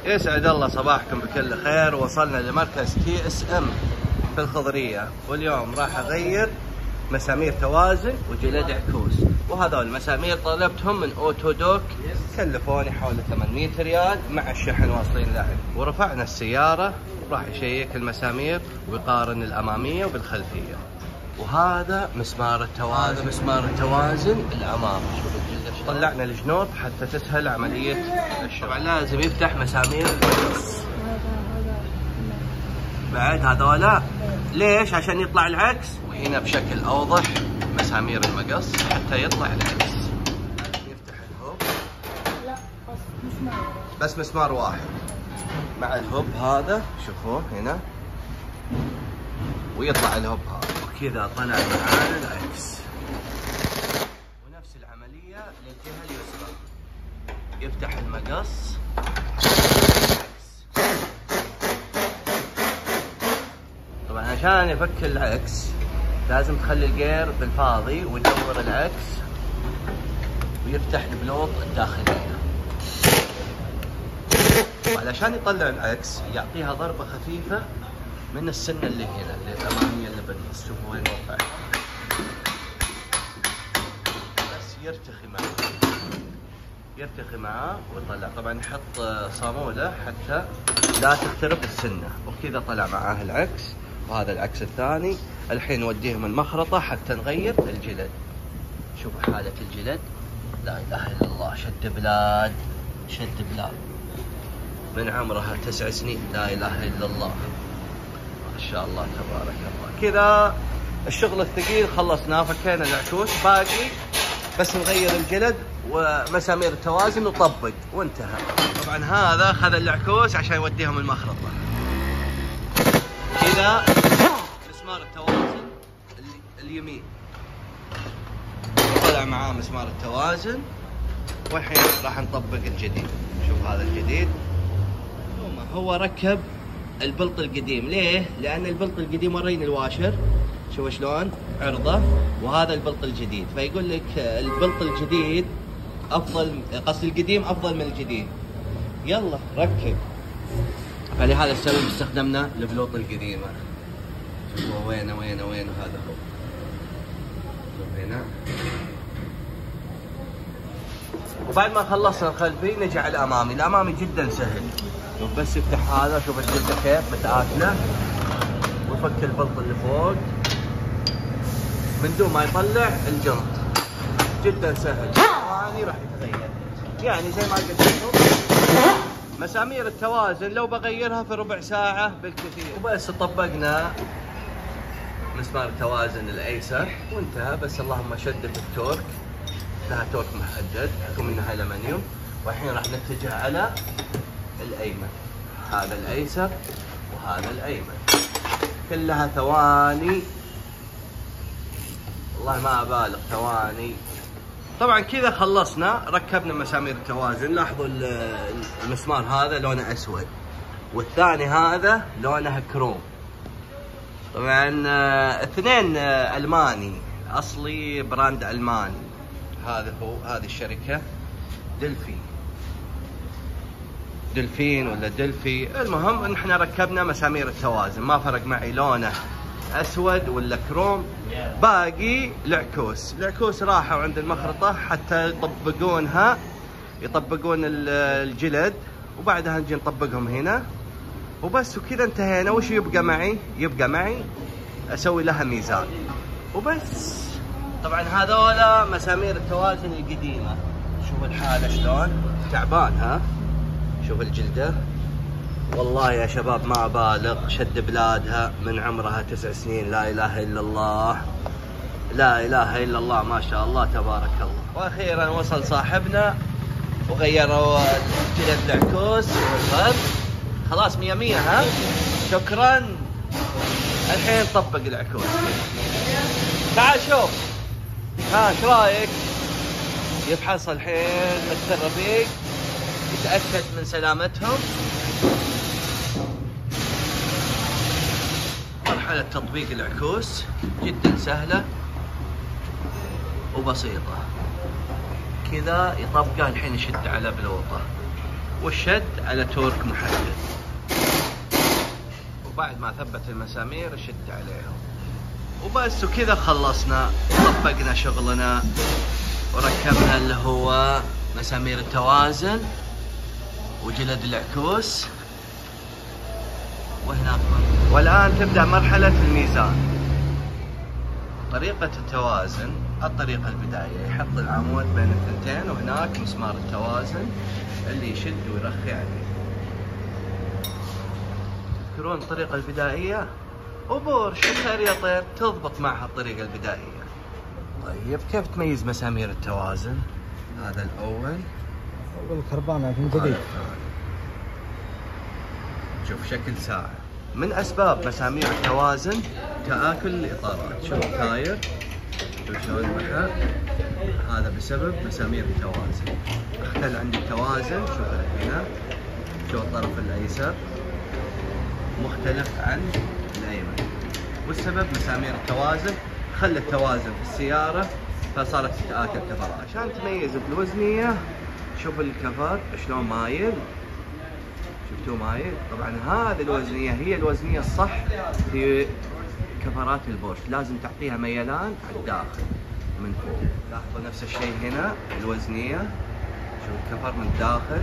يسعد الله صباحكم بكل خير. وصلنا لمركز TSM في الخضرية، واليوم راح أغير مسامير توازن وجلد عكوس. وهذول المسامير طلبتهم من أوتودوك، كلفوني حوالي 800 ريال مع الشحن واصلين لعندي. ورفعنا السيارة راح يشيك المسامير ويقارن الأمامية وبالخلفية. وهذا مسمار التوازن الأمامي. طلعنا الجنوط حتى تسهل عملية الشغل. طبعا لازم يفتح مسامير المقص بعد هذولا. ليش؟ عشان يطلع العكس. وهنا بشكل أوضح مسامير المقص حتى يطلع العكس. لازم يفتح الهوب. لا بس مسمار واحد مع الهوب هذا، شوفوه هنا، ويطلع الهوب هذا، وكذا طلع معانا العكس. ونفس العملية للجهة اليسرى، يفتح المقص طبعا عشان يفك العكس لازم تخلي الجير بالفاضي ويدور العكس ويفتح البلوط الداخلية. وعلشان يطلع العكس يعطيها ضربة خفيفة من السنة اللي هنا، اللي الأمامية اللي بالنص. شوفوا وين وقع، بس يرتخي معاه ويطلع. طبعا نحط صامولة حتى لا تخترق السنة. وكذا طلع معاه العكس. وهذا العكس الثاني. الحين نوديهم المخرطة حتى نغير الجلد. شوفوا حالة الجلد، لا إله إلا الله. شد بلاد من عمرها 9 سنين، لا إله إلا الله، ما شاء الله تبارك الله. كذا الشغل الثقيل خلصناه، فكينا العكوس، باقي بس نغير الجلد ومسامير التوازن وطبق وانتهى. طبعا هذا اخذ العكوس عشان يوديهم المخرطة. كذا مسمار التوازن اليمين طلع معاه مسمار التوازن. والحين راح نطبق الجديد. شوف هذا الجديد، هو ركب البلط القديم. ليه؟ لأن البلط القديم وريني الواشر، شوف شلون عرضه، وهذا البلط الجديد. فيقول لك البلط الجديد أفضل، قصد القديم أفضل من الجديد. يلا ركب. فلهذا السبب استخدمنا البلوط القديمة. شوفوا وين هذا هو. شوف هنا. وبعد ما خلصنا الخلفي نجي على الأمامي. الأمامي جدا سهل. شوف بس يفتح هذا، شوف الجلدة كيف متآكلة، ويفك البلط اللي فوق من دون ما يطلع الجلط. جدا سهل. ثواني راح يتغير. يعني زي ما قلت لكم مسامير التوازن لو بغيرها في ربع ساعة بالكثير. وبس طبقنا مسمار التوازن الأيسر وانتهى. بس اللهم شدة التورك، لها تورك محدد حكم انها ألمنيوم. والحين راح نتجه على الأيمن. هذا الأيسر وهذا الأيمن، كلها ثواني، والله ما أبالغ، ثواني. طبعا كذا خلصنا، ركبنا مسامير التوازن. لاحظوا المسمار هذا لونه أسود، والثاني هذا لونه كروم. طبعا اثنين ألماني أصلي، براند ألماني. هذا هو، هذه الشركة دلفين ولا دلفي. المهم ان احنا ركبنا مسامير التوازن، ما فرق معي لونه اسود ولا كروم. باقي العكوس راحوا عند المخرطة حتى يطبقون الجلد، وبعدها نجي نطبقهم هنا وبس. وكذا انتهينا. وش يبقى معي اسوي لها ميزان وبس. طبعا هذولا مسامير التوازن القديمة. شوف الحالة شلون تعبان، ها؟ شوف الجلدة، والله يا شباب ما أبالغ، شد بلادها من عمرها 9 سنين، لا إله إلا الله، لا إله إلا الله، ما شاء الله تبارك الله. وأخيرا وصل صاحبنا وغيروا جلد العكوس والغرب. خلاص 100 ها؟ شكرا. الحين طبق العكوس. تعال شوف، ها ايش رايك؟ يفحص الحين مستر رفيق، يتأكد من سلامتهم. مرحلة تطبيق العكوس جدا سهلة وبسيطة. كذا يطبقه. الحين يشد على بلوطة والشد على تورك محدد. وبعد ما ثبت المسامير شد عليهم وبس. وكذا خلصنا، طبقنا شغلنا وركبنا اللي هو مسامير التوازن وجلد العكوس وهناك. والآن تبدأ مرحلة الميزان. طريقة التوازن الطريقة البدائية، يحط العمود بين الثنتين وهناك مسمار التوازن اللي يشد ويرخي عليه. تذكرون الطريقة البدائية؟ وبورش وخريطين تضبط معها الطريقة البدائية. طيب كيف تميز مسامير التوازن؟ هذا الأول والخربانة في الجديد. شوف شكل ساعة. من أسباب مسامير التوازن تآكل الإطارات. شوف تاير، شوف شلون المحك، هذا بسبب مسامير التوازن. اختل عند التوازن، شوف هنا، شوف الطرف الأيسر مختلف عن الأيمن، والسبب مسامير التوازن خلت التوازن في السيارة فصارت تتآكل كفرات. عشان تميز الوزنية شوف الكفر شلون مايل، شفتوه مايل؟ طبعا هذه الوزنية هي الوزنية الصح في كفرات البورش، لازم تعطيها ميلان على الداخل من فوق. لاحظوا نفس الشيء هنا الوزنية، شوف الكفر من الداخل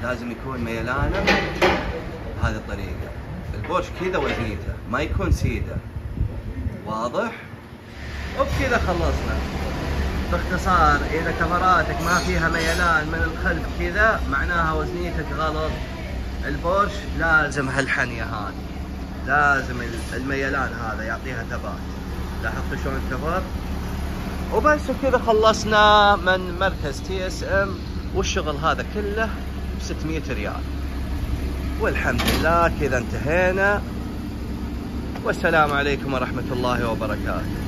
لازم يكون ميلانه بهذه الطريقة. البورش كذا وزنيته ما يكون سيدة، واضح؟ وبكذا خلصنا. باختصار إذا كفراتك ما فيها ميلان من الخلف كذا معناها وزنيتك غلط. البورش لازم هالحنية هذه، لازم الميلان هذا يعطيها ثبات. لاحظتوا شلون الكفر؟ وبس. وكذا خلصنا من مركز TSM، والشغل هذا كله ب 600 ريال. والحمد لله كذا انتهينا، والسلام عليكم ورحمة الله وبركاته.